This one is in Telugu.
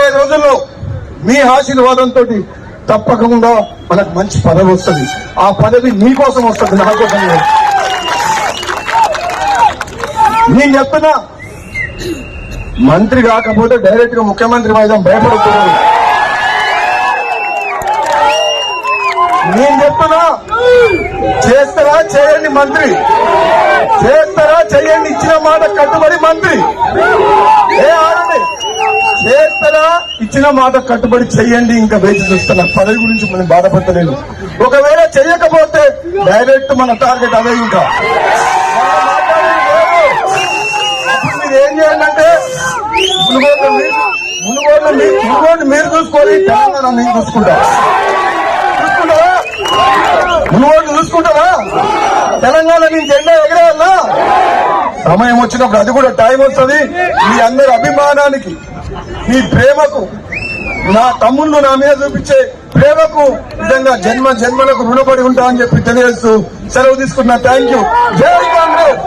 5 రోజుల్లో మీ ఆశీర్వాదంతో తప్పకుండా మనకు మంచి పదవి వస్తుంది. ఆ పదవి మీకోసం వస్తుంది, నా కోసం లేదు. నేను చెప్తున్నా, మంత్రి కాకపోతే డైరెక్ట్ గా ముఖ్యమంత్రి వైద్యం భయపడుతున్నాను. నేను చెప్తున్నా, చేస్తారా చేయండి మంత్రి, చేస్తారా చేయండి, ఇచ్చిన మాట కట్టుబడి మంత్రి. ఆడండి, చేస్తారా ఇచ్చిన మాట కట్టుబడి చెయ్యండి. ఇంకా వేచి చూస్తున్నా, పదవి గురించి మనం బాధపడలేదు. ఒకవేళ చెయ్యకపోతే డైరెక్ట్ మన టార్గెట్ అదే. ఇంకా అప్పుడు మీరు ఏం చేయాలంటే మునుగోడు మీరు చూసుకోవాలి, తెలంగాణ మీరు చూసుకుంటారా? మునుగోడు చూసుకుంటారా? తెలంగాణ నేను జెండా ఎగరేయాలా? సమయం వచ్చినప్పుడు అది కూడా టైం వస్తుంది. మీ అందరి అభిమానానికి, మీ ప్రేమకు, నా తమ్ముళ్ళు నా మీద చూపించే ప్రేమకు నిజంగా జన్మ జన్మలకు రుణపడి ఉంటా అని చెప్పి తెలియజేస్తూ సెలవు తీసుకున్నా. Thank you. జై కాంగ్రెస్.